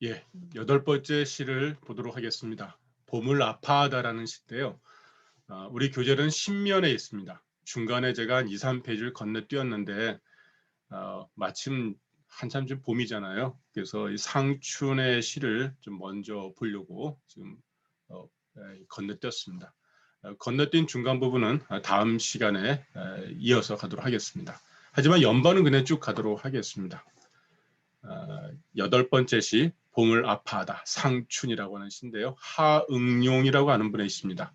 예, 여덟 번째 시를 보도록 하겠습니다. 봄을 아파하다라는 시인데요. 우리 교재는 신면에 있습니다. 중간에 제가 한 2, 3페이지를 건너뛰었는데 마침 한참 좀 봄이잖아요. 그래서 이 상춘의 시를 좀 먼저 보려고 지금 건너뛰었습니다. 건너뛴 중간 부분은 다음 시간에 이어서 가도록 하겠습니다. 하지만 연반은 그냥 쭉 가도록 하겠습니다. 여덟 번째 시 봄을 아파하다 상춘이라고 하는 시인데요. 하응룡이라고 하는 분의 시입니다.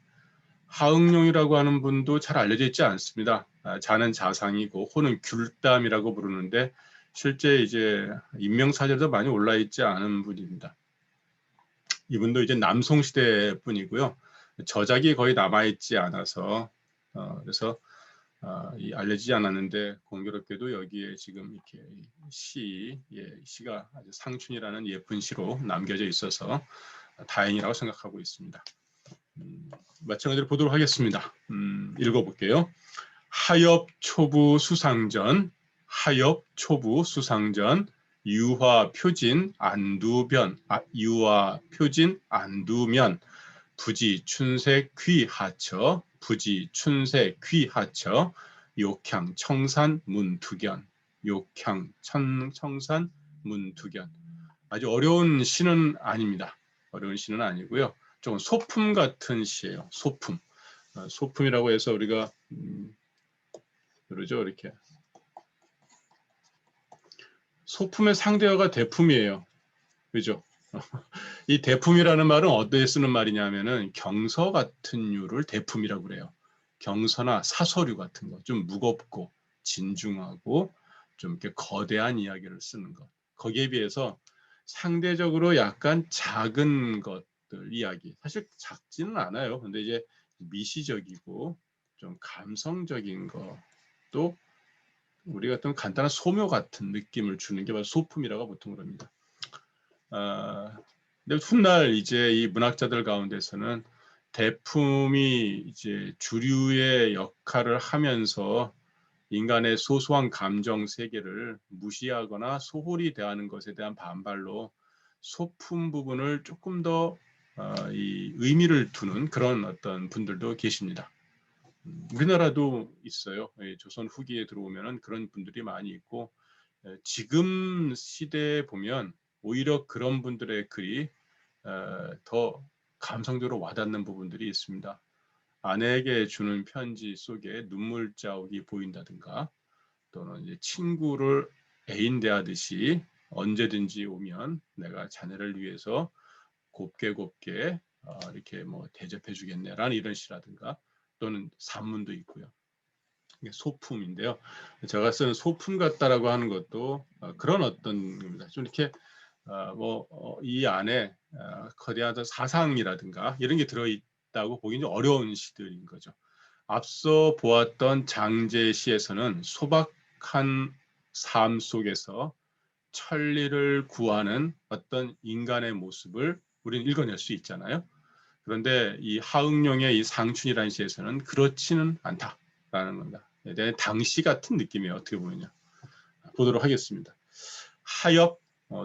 하응룡이라고 하는 분도 잘 알려져 있지 않습니다. 자는 자상이고 호는 귤담이라고 부르는데 실제 이제 인명사전에도 많이 올라 있지 않은 분입니다. 이분도 이제 남송시대 분이고요. 저작이 거의 남아있지 않아서 그래서 알려지지 않았는데 공교롭게도 여기에 지금 이렇게 시가 아주 상춘이라는 예쁜 시로 남겨져 있어서 다행이라고 생각하고 있습니다. 마찬가지로 보도록 하겠습니다. 읽어볼게요. 하엽 초부 수상전, 하엽 초부 수상전, 유화 표진 안두변, 유화 표진 안두면, 부지 춘색 귀하처, 부지 춘색 귀하처, 욕향 청산 문두견, 욕향 청산 문두견. 아주 어려운 시는 아닙니다. 어려운 시는 아니고요. 조금 소품 같은 시예요. 소품. 소품이라고 해서 우리가 그러죠. 이렇게 소품의 상대어가 대품이에요. 그죠? 이 대품이라는 말은 어디에 쓰는 말이냐면은 경서 같은 류를 대품이라고 그래요. 경서나 사서류 같은 거, 좀 무겁고 진중하고 좀 이렇게 거대한 이야기를 쓰는 것. 거기에 비해서 상대적으로 약간 작은 것들 이야기. 사실 작지는 않아요. 근데 이제 미시적이고 좀 감성적인 것도 우리 같은 간단한 소묘 같은 느낌을 주는 게 바로 소품이라고 보통 그럽니다. 근데 훗날 이제 이 문학자들 가운데서는 대품이 이제 주류의 역할을 하면서 인간의 소소한 감정 세계를 무시하거나 소홀히 대하는 것에 대한 반발로 소품 부분을 조금 더 이 의미를 두는 그런 어떤 분들도 계십니다. 우리나라도 있어요. 조선 후기에 들어오면은 그런 분들이 많이 있고 지금 시대에 보면 오히려 그런 분들의 글이 더 감성적으로 와닿는 부분들이 있습니다. 아내에게 주는 편지 속에 눈물 자욱이 보인다든가 또는 이제 친구를 애인 대하듯이 언제든지 오면 내가 자네를 위해서 곱게 곱게 이렇게 뭐 대접해 주겠네라는 이런 시라든가 또는 산문도 있고요. 이게 소품인데요. 제가 쓰는 소품 같다라고 하는 것도 그런 어떤 겁니다. 좀 이렇게 이 안에 거대한 사상이라든가 이런 게 들어있다고 보기 좀 어려운 시들인 거죠. 앞서 보았던 장제 시에서는 소박한 삶 속에서 천리를 구하는 어떤 인간의 모습을 우리는 읽어낼 수 있잖아요. 그런데 이 하응룡의 이 상춘이라는 시에서는 그렇지는 않다라는 겁니다. 당시 같은 느낌이에요. 어떻게 보면요. 보도록 하겠습니다. 하엽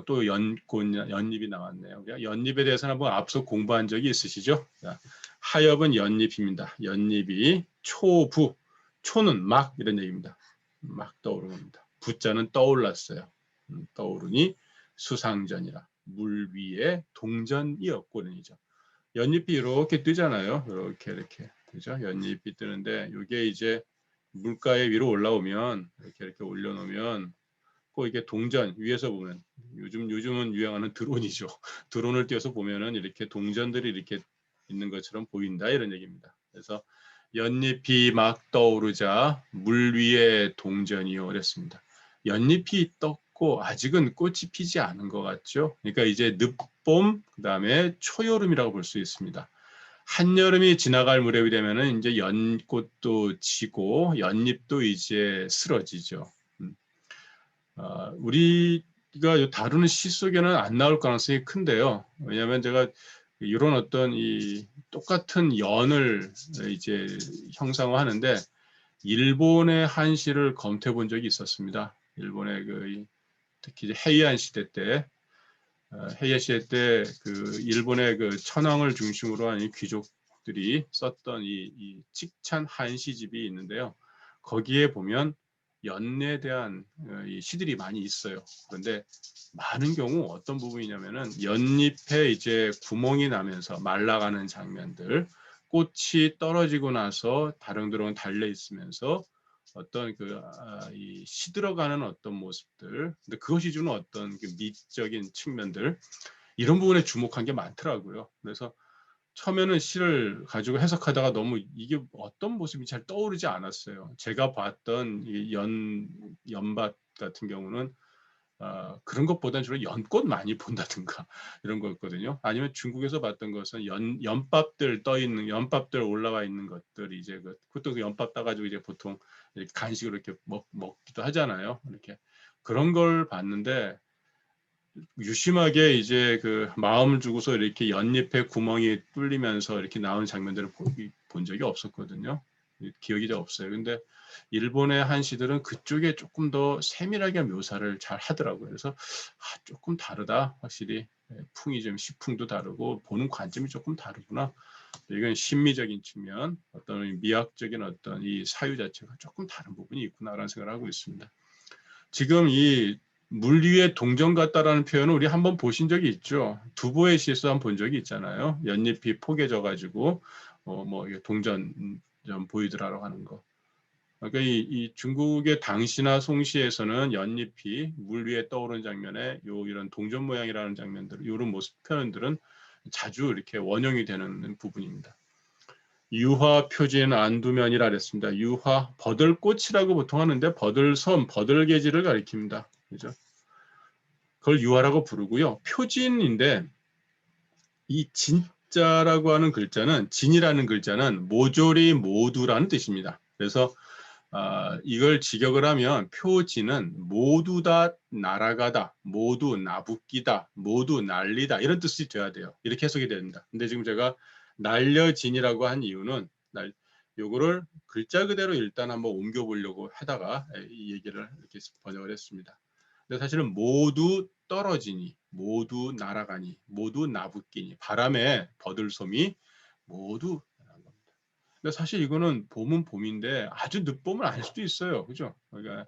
또 연잎이 나왔네요. 연잎에 대해서는 한번 앞서 공부한 적이 있으시죠? 자, 하엽은 연잎입니다. 연잎이 초부, 초는 막 이런 얘기입니다. 막 떠오르는 겁니다. 부자는 떠올랐어요. 떠오르니 수상전이라 물 위에 동전이었거든이죠. 연잎이 이렇게 뜨잖아요. 이렇게 그죠? 연잎이 뜨는데 이게 이제 물가에 위로 올라오면 이렇게 올려놓으면 꼭 이게 동전 위에서 보면 요즘은 유행하는 드론이죠. 드론을 띄워서 보면은 이렇게 동전들이 이렇게 있는 것처럼 보인다 이런 얘기입니다. 그래서 연잎이 막 떠오르자 물 위에 동전이요 그랬습니다. 연잎이 떴고 아직은 꽃이 피지 않은 것 같죠. 그러니까 이제 늦봄 그다음에 초여름이라고 볼 수 있습니다. 한여름이 지나갈 무렵이 되면은 이제 연꽃도 지고 연잎도 이제 쓰러지죠. 우리가 다루는 시 속에는 안 나올 가능성이 큰데요. 왜냐하면 제가 이런 어떤 이 똑같은 연을 이제 형상화하는데 일본의 한시를 검토해 본 적이 있었습니다. 일본의 특히 이제 헤이안 시대 때 헤이에 시대 때 그 일본의 그 천황을 중심으로 한 이 귀족들이 썼던 이 칙찬 한시집이 있는데요. 거기에 보면 연에 대한 이 시들이 많이 있어요. 그런데 많은 경우 어떤 부분이냐면은 연잎에 이제 구멍이 나면서 말라가는 장면들, 꽃이 떨어지고 나서 다릉도릉 달려 있으면서 어떤 이 시들어가는 어떤 모습들, 근데 그것이 주는 어떤 그 미적인 측면들 이런 부분에 주목한 게 많더라고요. 그래서 처음에는 시를 가지고 해석하다가 너무 이게 어떤 모습이 잘 떠오르지 않았어요. 제가 봤던 이 연밭 같은 경우는 그런 것보다는 주로 연꽃 많이 본다든가 이런 거였거든요. 아니면 중국에서 봤던 것은 연밥들 떠 있는 연밥들 올라와 있는 것들이 이제 그것도 그 연밥 따가지고 이제 보통 이렇게 간식으로 이렇게 먹기도 하잖아요. 이렇게 그런 걸 봤는데 유심하게 이제 그 마음을 주고서 이렇게 연잎에 구멍이 뚫리면서 이렇게 나오는 장면들을 본 적이 없었거든요. 기억이 잘 없어요. 근데 일본의 한시들은 그쪽에 조금 더 세밀하게 묘사를 잘 하더라고요. 그래서 조금 다르다. 확실히 풍이 좀 시풍도 다르고 보는 관점이 조금 다르구나. 이건 심미적인 측면, 어떤 미학적인 어떤 이 사유 자체가 조금 다른 부분이 있구나라는 생각을 하고 있습니다. 지금 이 물 위에 동전 같다라는 표현을 우리 한번 보신 적이 있죠. 두보의 시에서 한번 본 적이 있잖아요. 연잎이 포개져 가지고 뭐 동전 좀 보이더라라고 하는 거. 그러니까 이 중국의 당시나 송시에서는 연잎이 물 위에 떠오르는 장면에 이런 동전 모양이라는 장면들, 이런 모습 표현들은 자주 이렇게 원형이 되는 부분입니다. 유화 표진 안두면이라 그랬습니다. 유화 버들꽃이라고 보통 하는데 버들섬, 버들계지를 가리킵니다. 그죠? 그걸 유화라고 부르고요. 표진인데 이 진자라고 하는 글자는 진이라는 글자는 모조리 모두라는 뜻입니다. 그래서 이걸 직역을 하면 표진은 모두 다 날아가다, 모두 나붓기다, 모두 난리다 이런 뜻이 돼야 돼요. 이렇게 해석이 됩니다. 근데 지금 제가 날려진이라고 한 이유는 요거를 글자 그대로 일단 한번 옮겨보려고 하다가 이 얘기를 이렇게 번역을 했습니다. 근데 사실은 모두 떨어지니, 모두 날아가니, 모두 나붓기니, 바람에 버들솜이 모두 날아간 겁니다. 근데 사실 이거는 봄은 봄인데 아주 늦봄은 아닐 수도 있어요. 그죠? 그러니까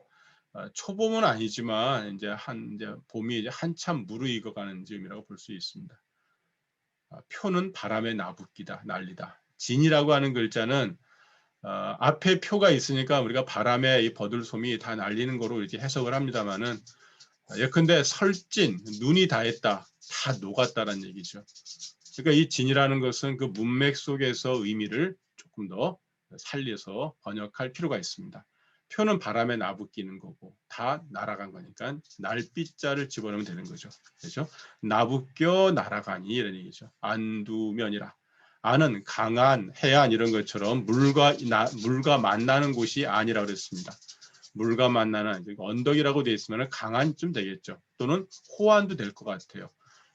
초봄은 아니지만 이제 봄이 이제 한참 무르익어가는 즈음이라고 볼 수 있습니다. 표는 바람에 나붓기다, 난리다. 진이라고 하는 글자는 앞에 표가 있으니까 우리가 바람에 이 버들솜이 다 날리는 거로 이렇게 해석을 합니다만은 예컨대 설진, 눈이 닿았다, 다 녹았다라는 얘기죠. 그러니까 이 진이라는 것은 그 문맥 속에서 의미를 조금 더 살려서 번역할 필요가 있습니다. 표는 바람에 나부끼는 거고 다 날아간 거니까 날빛자를 집어넣으면 되는 거죠. 그렇죠? 나부껴 날아가니 이런 얘기죠. 안두면이라. 안은 강한 해안 이런 것처럼 물과 만나는 곳이 아니라고 그랬습니다. 물과 만나는 언덕이라고 되어 있으면 강한쯤 되겠죠. 또는 호안도 될 것 같아요.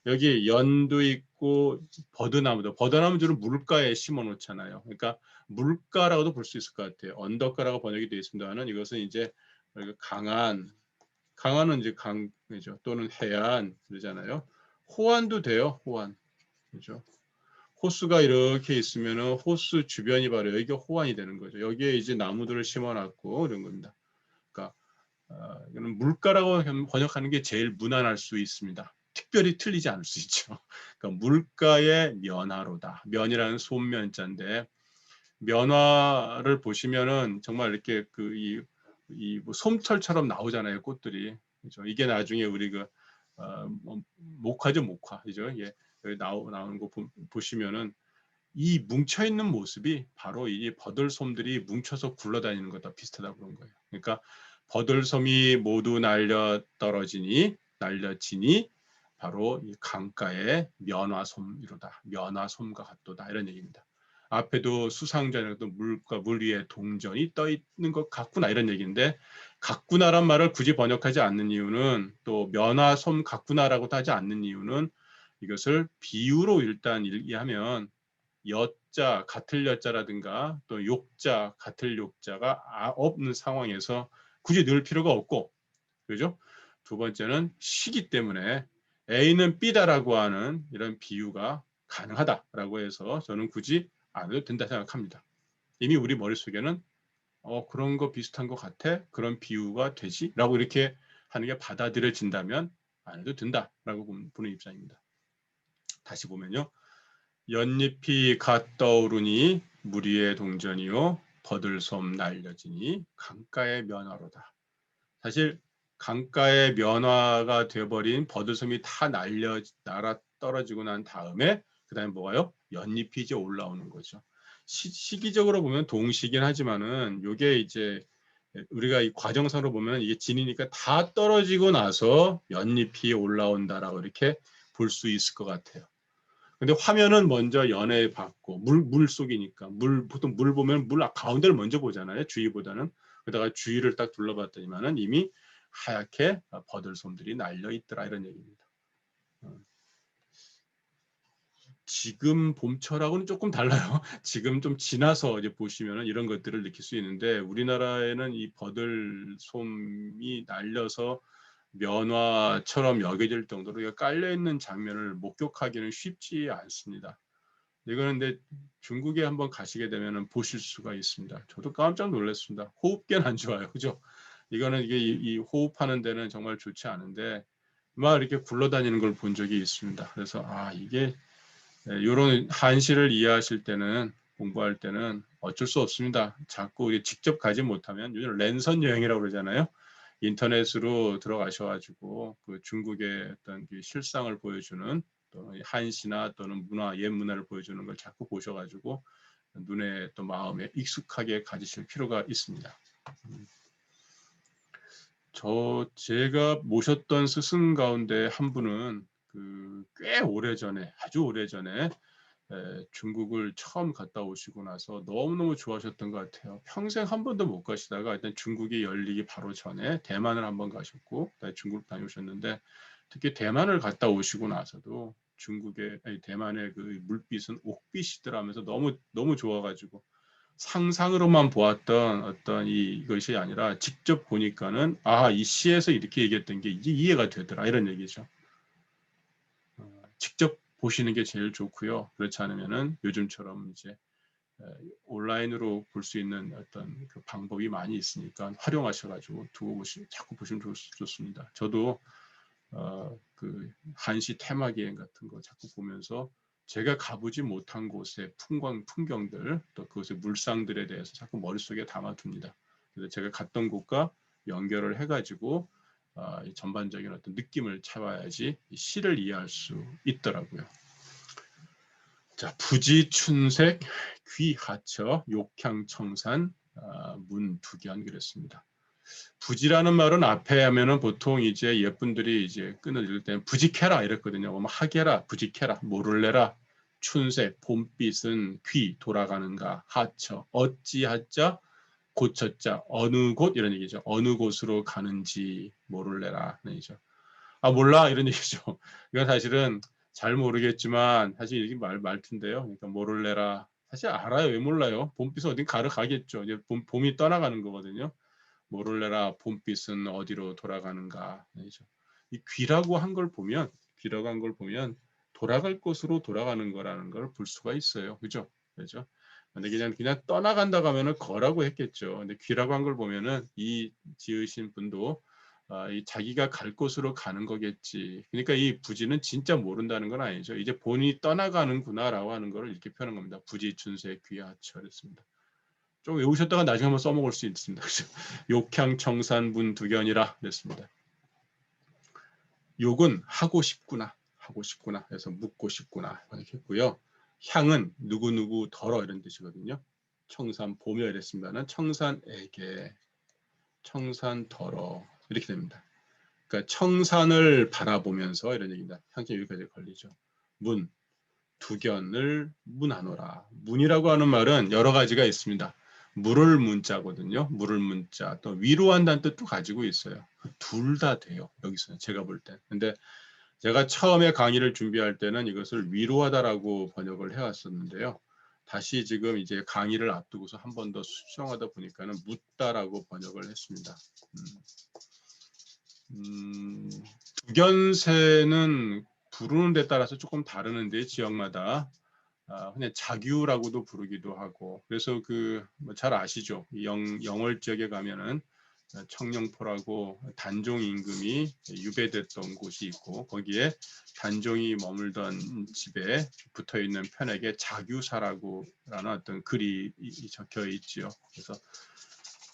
여기 연도 있고 버드나무도 버드나무 주로 물가에 심어 놓잖아요. 그러니까 물가라고도 볼 수 있을 것 같아요. 언덕가라고 번역이 되어 있습니다만 이것은 이제 강한은 이제 강이죠. 또는 해안 그러잖아요. 호안도 돼요. 호안 그렇죠. 호수가 이렇게 있으면은 호수 주변이 바로 여기가 호안이 되는 거죠. 여기에 이제 나무들을 심어놨고 이런 겁니다. 그러니까 이거는 물가라고 번역하는 게 제일 무난할 수 있습니다. 특별히 틀리지 않을 수 있죠. 그러니까 물가의 면화로다. 면이라는 손면자인데 면화를 보시면은 정말 이렇게 뭐 솜털처럼 나오잖아요. 꽃들이. 그렇죠? 이게 나중에 우리 목화죠, 목화. 그죠? 예. 여기 나오는 거 보시면은 이 뭉쳐 있는 모습이 바로 이 버들솜들이 뭉쳐서 굴러다니는 것과 비슷하다고 그런 거예요. 그러니까 버들솜이 모두 날려 떨어지니 날려지니 바로 이 강가의 면화솜이로다. 면화솜과 같도다 이런 얘기입니다. 앞에도 수상전에도 물과 물 위에 동전이 떠 있는 것 같구나 이런 얘기인데 같구나란 말을 굳이 번역하지 않는 이유는 또 면화솜 같구나라고도 하지 않는 이유는 이것을 비유로 일단 얘기하면 여자 같을 여자라든가 또 욕자 같을 욕자가 없는 상황에서 굳이 넣을 필요가 없고 그죠? 두 번째는 시기 때문에 A는 B다라고 하는 이런 비유가 가능하다라고 해서 저는 굳이 안 해도 된다 생각합니다. 이미 우리 머릿속에는 그런 거 비슷한 것 같아. 그런 비유가 되지? 라고 이렇게 하는 게 받아들여진다면 안 해도 된다라고 보는 입장입니다. 다시 보면요. 연잎이 갓 떠오르니 무리의 동전이요 버들솜 날려지니 강가의 면화로다. 사실 강가의 면화가 되어버린 버들솜이 다 날아 떨어지고 난 다음에 그 다음에 뭐가요? 연잎이 이제 올라오는 거죠. 시기적으로 보면 동시긴 하지만은 이게 이제 우리가 이 과정상으로 보면 이게 진이니까 다 떨어지고 나서 연잎이 올라온다라고 이렇게 볼 수 있을 것 같아요. 근데 화면은 먼저 연에 받고 물 속이니까 보통 물 보면 물 가운데를 먼저 보잖아요. 주위보다는. 그러다가 주위를 딱 둘러봤더니만은 이미 하얗게 버들솜들이 날려 있더라 이런 얘기입니다. 지금 봄철하고는 조금 달라요. 지금 좀 지나서 이제 보시면은 이런 것들을 느낄 수 있는데 우리나라에는 이 버들솜이 날려서 면화처럼 여겨질 정도로 깔려 있는 장면을 목격하기는 쉽지 않습니다. 이거는 근데 중국에 한번 가시게 되면은 보실 수가 있습니다. 저도 깜짝 놀랐습니다. 호흡기는 안 좋아요, 그죠? 이거는 이게 이 호흡하는 데는 정말 좋지 않은데 막 이렇게 굴러다니는 걸 본 적이 있습니다. 그래서 이게 이런 한시를 이해하실 때는 공부할 때는 어쩔 수 없습니다. 자꾸 직접 가지 못하면 요즘 랜선 여행이라고 그러잖아요. 인터넷으로 들어가셔가지고 그 중국의 어떤 그 실상을 보여주는 또는 한시나 또는 옛 문화를 보여주는 걸 자꾸 보셔가지고 눈에 또 마음에 익숙하게 가지실 필요가 있습니다. 제가 모셨던 스승 가운데 한 분은 꽤 오래전에 아주 오래전에 중국을 처음 갔다 오시고 나서 너무너무 좋아하셨던 것 같아요. 평생 한 번도 못 가시다가 일단 중국이 열리기 바로 전에 대만을 한번 가셨고 중국 다녀오셨는데 특히 대만을 갔다 오시고 나서도 대만의 그 물빛은 옥빛이더라면서 너무 좋아가지고 상상으로만 보았던 어떤 이것이 아니라 직접 보니까는 이 시에서 이렇게 얘기했던 게 이제 이해가 되더라 이런 얘기죠. 직접 보시는 게 제일 좋고요. 그렇지 않으면은 요즘처럼 이제 온라인으로 볼 수 있는 어떤 그 방법이 많이 있으니까 활용하셔가지고 자꾸 보시면 좋습니다. 저도 그 한시 테마기행 같은 거 자꾸 보면서 제가 가보지 못한 곳의 풍경들 또 그곳의 물상들에 대해서 자꾸 머릿속에 담아둡니다. 그래서 제가 갔던 곳과 연결을 해가지고 전반적인 어떤 느낌을 찾아야지 시를 이해할 수 있더라고요. 자, 부지춘색, 귀하처, 욕향청산, 문두견 그랬습니다. 부지라는 말은 앞에 하면은 보통 이제 예쁜들이 이제 끈을 읽을 때는 부지캐라 이랬거든요. 뭐 하게라, 부지캐라, 모를래라, 춘색, 봄빛은 귀 돌아가는가, 하처, 어찌하자, 고처자, 어느 곳 이런 얘기죠. 어느 곳으로 가는지 모를래라 는 얘기죠. 몰라 이런 얘기죠. 이건 사실은 잘 모르겠지만 사실 이게 말투인데요. 그러니까 모를래라. 사실 알아요. 왜 몰라요? 봄빛은 어딘 가겠죠. 이제 봄이 떠나가는 거거든요. 모를래라 봄빛은 어디로 돌아가는가. 이 귀라고 한 걸 보면 돌아갈 곳으로 돌아가는 거라는 걸 볼 수가 있어요. 그죠? 그죠? 근데 그냥 떠나간다고 하면은 거라고 했겠죠. 근데 귀라고 한 걸 보면은 이 지으신 분도 이 자기가 갈 곳으로 가는 거겠지. 그러니까 이 부지는 진짜 모른다는 건 아니죠. 이제 본인이 떠나가는구나라고 하는 걸 이렇게 표현한 겁니다. 부지춘세 귀하철했습니다. 좀 외우셨다가 나중에 한번 써먹을 수 있습니다. 욕향청산 문두견이라 그랬습니다. 욕은 하고 싶구나 해서 묻고 싶구나 이렇게 했고요. 향은 누구누구 덜어 이런 뜻이거든요. 청산 보며 이랬습니다는 청산에게 청산 덜어 이렇게 됩니다. 그러니까 청산을 바라보면서 이런 얘기입니다. 향기 여기까지 걸리죠. 두견을 문하노라. 문이라고 하는 말은 여러 가지가 있습니다. 물을 문자거든요. 물을 문자 또 위로한다는 뜻도 가지고 있어요. 둘 다 돼요. 여기서는 제가 볼 때. 근데 제가 처음에 강의를 준비할 때는 이것을 위로하다라고 번역을 해왔었는데요. 다시 지금 이제 강의를 앞두고서 한 번 더 수정하다 보니까는 묻다라고 번역을 했습니다. 두견새는 부르는 데 따라서 조금 다르는데 지역마다 그냥 자규라고도 부르기도 하고 그래서 뭐 잘 아시죠? 영월 지역에 가면은 청령포라고 단종 임금이 유배됐던 곳이 있고 거기에 단종이 머물던 집에 붙어 있는 편에게 자규사라고 라는 어떤 글이 적혀 있지요. 그래서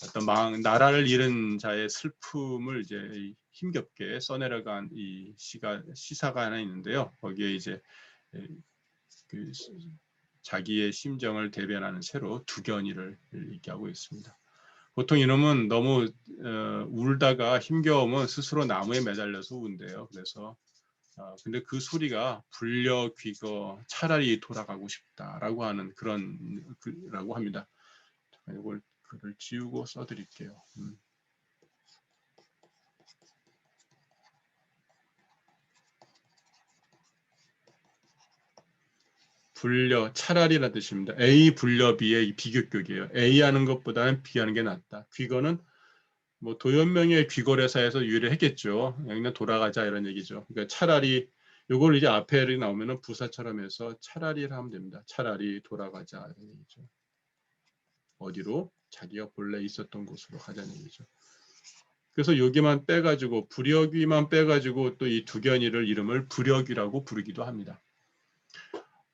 어떤 나라를 잃은 자의 슬픔을 이제 힘겹게 써내려간 이 시사가 하나 있는데요. 거기에 이제 그 자기의 심정을 대변하는 새로 두견이를 얘기하고 있습니다. 보통 이놈은 너무 울다가 힘겨우면 스스로 나무에 매달려서 운대요. 그래서 근데 그 소리가 불려 귀거 차라리 돌아가고 싶다라고 하는 그런 라고 합니다. 이걸 글을 지우고 써드릴게요. 불려 차라리라는 뜻입니다. A 불려 B의 비교격이에요. A 하는 것보다는 B 하는 게 낫다. 귀거는 뭐 도연명의 귀거래사에서 유래했겠죠. 그냥 돌아가자 이런 얘기죠. 그러니까 차라리 요걸 이제 앞에 나오면은 부사처럼 해서 차라리를 하면 됩니다. 차라리 돌아가자 이런 얘기죠. 어디로? 자기가 본래 있었던 곳으로 가자는 얘기죠. 그래서 여기만 빼가지고 불여귀만 빼가지고 또 이 두견이를 이름을 불여귀라고 부르기도 합니다.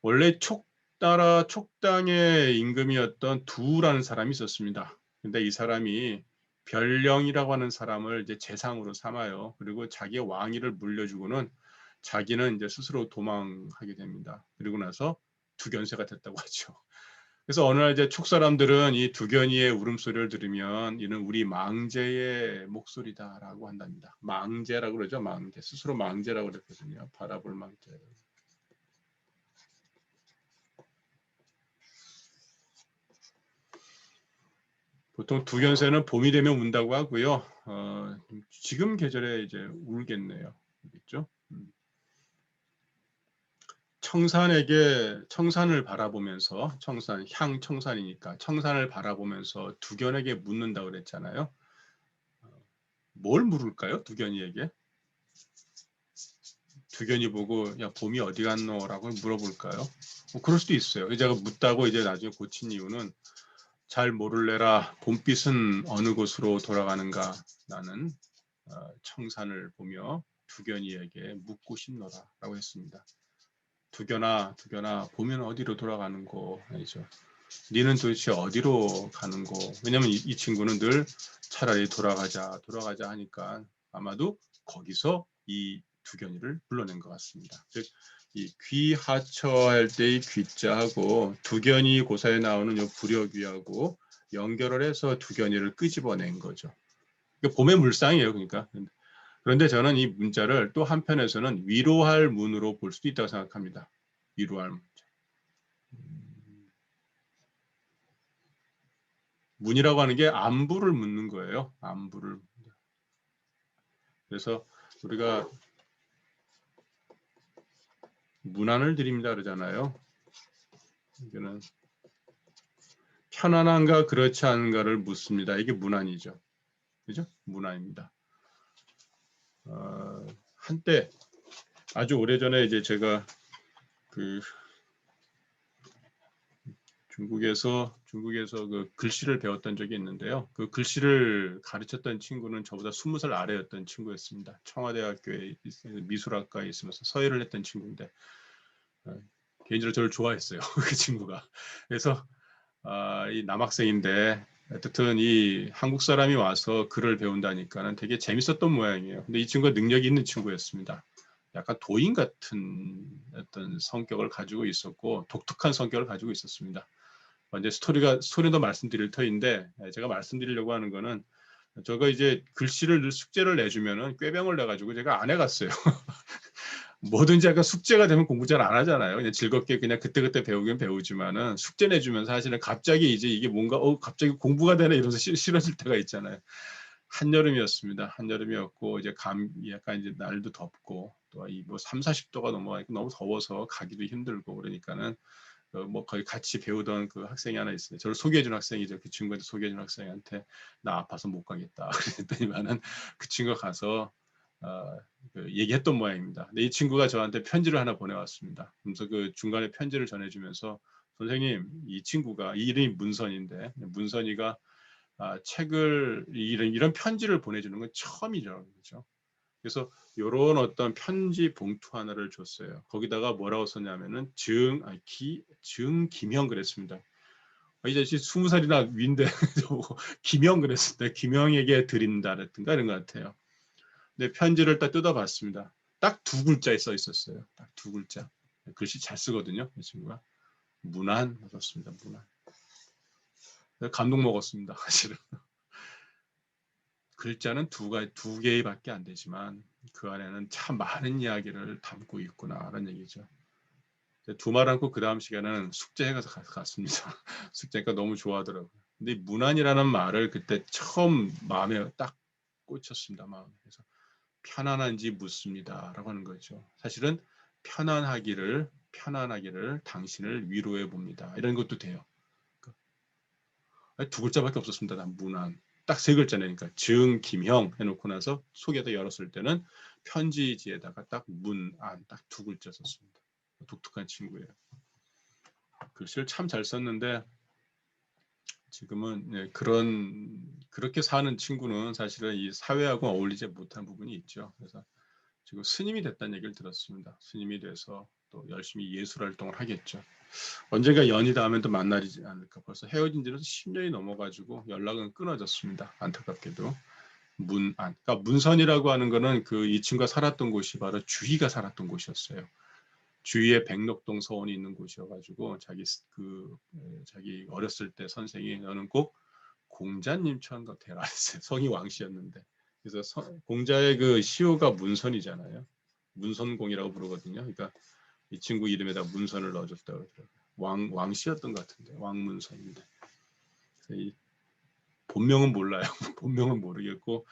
원래 촉나라 촉당의 임금이었던 두라는 사람이 있었습니다. 근데 이 사람이 별령이라고 하는 사람을 이제 재상으로 삼아요. 그리고 자기의 왕위를 물려주고는 자기는 이제 스스로 도망하게 됩니다. 그리고 나서 두견새가 됐다고 하죠. 그래서 어느 날 이제 촉 사람들은 이 두견이의 울음소리를 들으면 이는 우리 망제의 목소리다라고 한답니다. 망제라고 그러죠. 망제. 스스로 망제라고 그랬거든요. 바라볼 망제. 보통 두견새는 봄이 되면 운다고 하고요. 지금 계절에 이제 울겠네요. 그렇죠? 청산을 바라보면서 청산이니까 청산을 바라보면서 두견에게 묻는다고 그랬잖아요. 뭘 물을까요? 두견이에게? 두견이 보고 야 봄이 어디 갔노라고 물어볼까요? 뭐 그럴 수도 있어요. 제가 묻다고 이제 나중에 고친 이유는 잘 모를래라 봄빛은 어느 곳으로 돌아가는가 나는 청산을 보며 두견이에게 묻고 싶노라라고 했습니다. 두견아 봄은 어디로 돌아가는 거 아니죠. 니는 도대체 어디로 가는 거? 왜냐면 이 친구는 늘 차라리 돌아가자 하니까 아마도 거기서 이 두견이를 불러낸 것 같습니다. 즉 이 귀하처할 때의 귀자하고 두견이 고사에 나오는 요 불여귀하고 연결을 해서 두견이를 끄집어낸 거죠. 봄의 물상이에요. 그러니까. 그런데 저는 이 문자를 또 한편에서는 위로할 문으로 볼 수도 있다고 생각합니다. 위로할 문. 문이라고 하는 게 안부를 묻는 거예요. 안부를. 그래서 우리가 문안을 드립니다 그러잖아요. 이거는 편안한가 그렇지 않은가를 묻습니다. 이게 문안이죠. 그죠? 문안입니다. 한때 아주 오래전에 이제 제가 그 중국에서 그 글씨를 배웠던 적이 있는데요. 그 글씨를 가르쳤던 친구는 저보다 20살 아래였던 친구였습니다. 청와대학교에 미술학과에 있으면서 서예를 했던 친구인데 개인적으로 저를 좋아했어요. 그 친구가. 그래서 이 남학생인데 어쨌든 이 한국 사람이 와서 글을 배운다니까는 되게 재밌었던 모양이에요. 근데 이 친구가 능력이 있는 친구였습니다. 약간 도인 같은 어떤 성격을 가지고 있었고 독특한 성격을 가지고 있었습니다. 이제 스토리도 말씀드릴 터인데 제가 말씀드리려고 하는 거는 저가 이제 글씨를 늘 숙제를 내주면은 꾀병을 내가지고 제가 안 해갔어요. 뭐든지 약간 숙제가 되면 공부 잘 안 하잖아요. 그냥 즐겁게 그냥 그때그때 배우긴 배우지만은 숙제 내주면 사실은 갑자기 이제 이게 뭔가 갑자기 공부가 되네 이러면서 싫어질 때가 있잖아요. 한여름이었습니다. 한여름이었고 이제 약간 이제 날도 덥고 또 이 뭐 3, 40도가 넘어가니까 너무 더워서 가기도 힘들고 그러니까는 뭐 거의 같이 배우던 그 학생이 하나 있어요. 저를 소개해준 학생이죠. 그 친구한테 소개해준 학생한테 나 아파서 못 가겠다. 그랬더니만은 그 친구가 가서 얘기했던 모양입니다. 근데 이 친구가 저한테 편지를 하나 보내왔습니다. 그래서 그 중간에 편지를 전해주면서 선생님, 이 친구가 이름이 문선인데 문선이가 책을 이런 편지를 보내주는 건 처음이죠. 그렇죠? 그래서 이런 어떤 편지 봉투 하나를 줬어요. 거기다가 뭐라고 썼냐면은 김형 그랬습니다. 이제 20살이나 위인데 김형 그랬습니다. 김형에게 드린다라든가 이런 것 같아요. 근데 편지를 딱 뜯어봤습니다. 딱 두 글자에 써 있었어요. 딱 두 글자. 글씨 잘 쓰거든요. 이 친구가. 문안 썼습니다. 문안. 감동 먹었습니다. 사실은. 글자는 두 개밖에 안 되지만 그 안에는 참 많은 이야기를 담고 있구나라는 얘기죠. 두말 않고 그 다음 시간에는 숙제해 가서 갔습니다. 숙제니까 너무 좋아하더라고요. 근데 문안이라는 말을 그때 처음 마음에 딱 꽂혔습니다. 마음에. 그래서 편안한지 묻습니다라고 하는 거죠. 사실은 편안하기를 당신을 위로해 봅니다. 이런 것도 돼요. 두 글자밖에 없었습니다. 난 문안. 딱 세 글자니까 김형 해놓고 나서 속에다 열었을 때는 편지지에다가 딱 문안 딱 두 글자 썼습니다. 독특한 친구예요. 글씨를 참 잘 썼는데 지금은 그렇게 사는 친구는 사실은 이 사회하고 어울리지 못한 부분이 있죠. 그래서 지금 스님이 됐다는 얘기를 들었습니다. 스님이 돼서 또 열심히 예술 활동을 하겠죠. 언젠가 연이 닿으면 또 만나지 않을까. 벌써 헤어진 지는 10년이 넘어가지고 연락은 끊어졌습니다. 안타깝게도. 그러니까 문선이라고 하는 거는 이 친구가 살았던 곳이 바로 주희가 살았던 곳이었어요. 주위에 백록동 서원이 있는 곳이어가지고 자기 어렸을 때 선생이 너는 꼭 공자님처럼 되라 했어요. 성이 왕씨였는데. 그래서 공자의 그 시호가 문선이잖아요. 문선공이라고 부르거든요. 그러니까 이 친구 이름에다 문선을 넣어줬다고 그러더라고요. 왕씨였던 것 같은데 왕문선인데. 이 본명은 몰라요. 본명은 모르겠고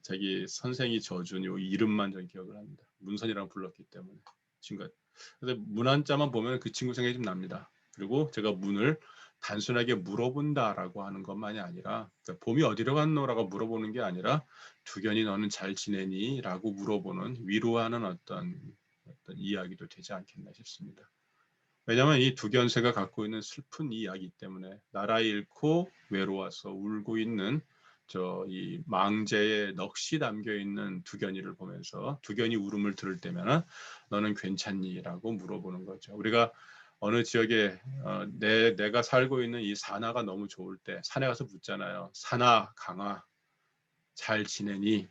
자기 선생이 져준 요 이름만 전 기억을 합니다. 문선이라고 불렀기 때문에 친구가. 그래서 문한자만 보면 그 친구 생각이 좀 납니다. 그리고 제가 문을 단순하게 물어본다라고 하는 것만이 아니라 그러니까 봄이 어디로 갔노라고 물어보는 게 아니라 두견이 너는 잘 지내니? 라고 물어보는 위로하는 어떤 이야기도 되지 않겠나 싶습니다. 왜냐하면 이 두견새가 갖고 있는 슬픈 이야기 때문에 나라 잃고 외로워서 울고 있는 이 망제의 넋이 담겨 있는 두견이를 보면서 두견이 울음을 들을 때면 너는 괜찮니?라고 물어보는 거죠. 우리가 어느 지역에 내가 살고 있는 이 산하가 너무 좋을 때 산에 가서 묻잖아요. 산하, 강하 잘 지내니?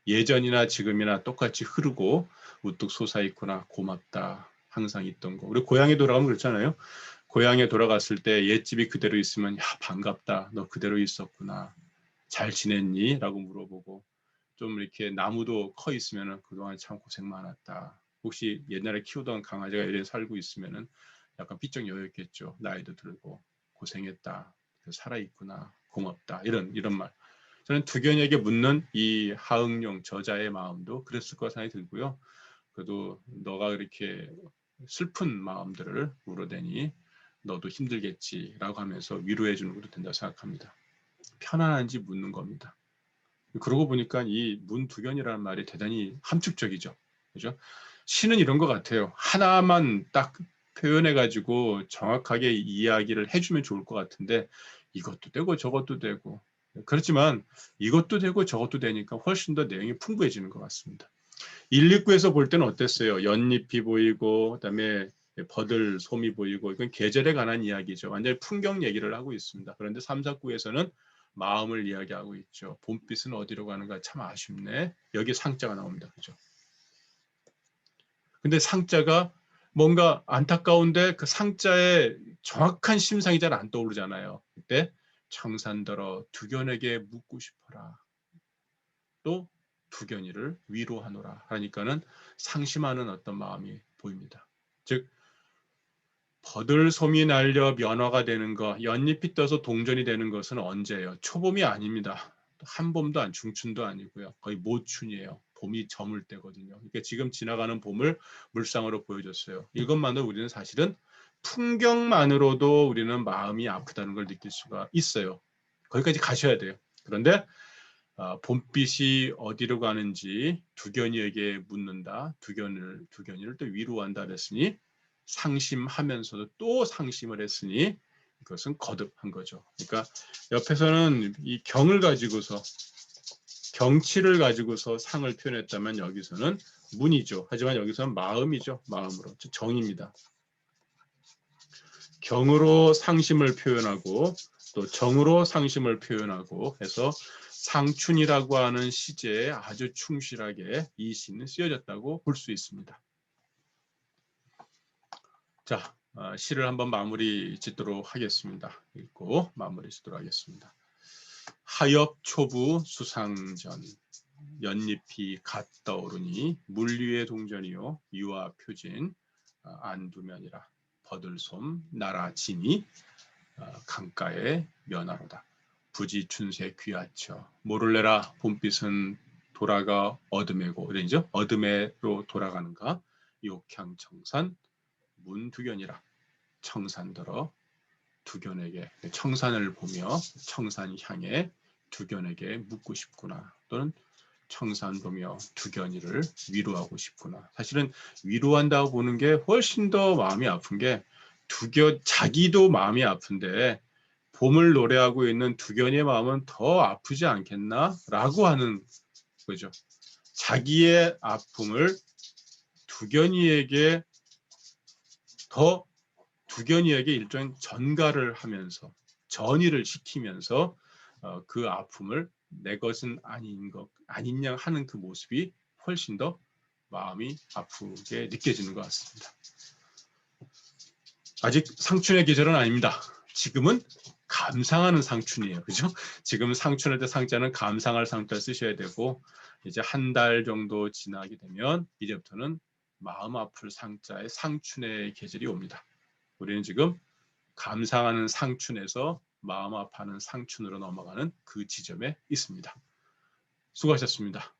예전이나 지금이나 똑같이 흐르고 우뚝 솟아있구나 고맙다. 항상 있던 거. 우리 고향에 돌아가면 그렇잖아요. 고향에 돌아갔을 때 옛집이 그대로 있으면 야 반갑다. 너 그대로 있었구나. 잘 지냈니? 라고 물어보고 좀 이렇게 나무도 커 있으면 그동안 참 고생 많았다. 혹시 옛날에 키우던 강아지가 이래 살고 있으면 약간 삐쩍 여였겠죠. 나이도 들고 고생했다. 살아있구나. 고맙다. 이런 말. 저는 두견에게 묻는 이 하응룡 저자의 마음도 그랬을 거라 생각이 들고요. 그래도 너가 그렇게 슬픈 마음들을 물어대니 너도 힘들겠지라고 하면서 위로해 주는 것도 된다고 생각합니다. 편안한지 묻는 겁니다. 그러고 보니까 이 문두견이라는 말이 대단히 함축적이죠. 그죠? 시는 이런 것 같아요. 하나만 딱 표현해가지고 정확하게 이야기를 해주면 좋을 것 같은데 이것도 되고 저것도 되고 그렇지만 이것도 되고 저것도 되니까 훨씬 더 내용이 풍부해지는 것 같습니다. 1, 2구에서 볼 때는 어땠어요? 연잎이 보이고 그다음에 버들 솜이 보이고 이건 계절에 관한 이야기죠. 완전히 풍경 얘기를 하고 있습니다. 그런데 3, 4구에서는 마음을 이야기하고 있죠. 봄빛은 어디로 가는가 참 아쉽네. 여기 상자가 나옵니다. 그죠? 근데 상자가 뭔가 안타까운데 그 상자의 정확한 심상이 잘 안 떠오르잖아요. 그때 청산더러 두견에게 묻고 싶어라. 또 두견이를 위로하노라 하니까는 상심하는 어떤 마음이 보입니다. 즉 버들솜이 날려 면화가 되는 것, 연잎이 떠서 동전이 되는 것은 언제예요? 초봄이 아닙니다. 한봄도 중춘도 아니고요. 거의 모춘이에요. 봄이 저물 때거든요. 그러니까 지금 지나가는 봄을 물상으로 보여줬어요. 이것만으로 우리는 사실은 풍경만으로도 우리는 마음이 아프다는 걸 느낄 수가 있어요. 거기까지 가셔야 돼요. 그런데 봄빛이 어디로 가는지 두견이에게 묻는다. 두견이를 또 위로한다 그랬으니 상심하면서도 또 상심을 했으니 이것은 거듭한 거죠. 그러니까 옆에서는 이 경을 가지고서 경치를 가지고서 상을 표현했다면 여기서는 문이죠. 하지만 여기서는 마음이죠. 마음으로 정입니다. 경으로 상심을 표현하고 또 정으로 상심을 표현하고 해서 상춘이라고 하는 시제에 아주 충실하게 이 시는 쓰여졌다고 볼 수 있습니다. 자, 시를 한번 마무리 짓도록 하겠습니다. 읽고 마무리 짓도록 하겠습니다. 하엽 초부 수상전 연잎이 갓 떠오르니 물류의 동전이요 유화 표진 안두면이라 버들솜 나라지니 강가의 면화로다. 부지춘새 귀하처 모를래라 봄빛은 돌아가 어둠에고 그러죠. 어둠에로 돌아가는가 욕향청산 문두견이라 청산들어 두견에게 청산을 보며 청산 향해 두견에게 묻고 싶구나 또는 청산 보며 두견이를 위로하고 싶구나. 사실은 위로한다고 보는 게 훨씬 더 마음이 아픈 게 자기도 마음이 아픈데 봄을 노래하고 있는 두견이의 마음은 더 아프지 않겠나라고 하는 거죠. 자기의 아픔을 두견이에게 일종의 전가를 하면서 전이를 시키면서 그 아픔을 내 것은 아니냐 하는 그 모습이 훨씬 더 마음이 아프게 느껴지는 것 같습니다. 아직 상춘의 계절은 아닙니다. 지금은 감상하는 상춘이에요. 그죠? 지금 상춘할 때 상자는 감상할 상자 쓰셔야 되고 이제 한 달 정도 지나게 되면 이제부터는 마음 아플 상자의 상춘의 계절이 옵니다. 우리는 지금 감상하는 상춘에서 마음 아파하는 상춘으로 넘어가는 그 지점에 있습니다. 수고하셨습니다.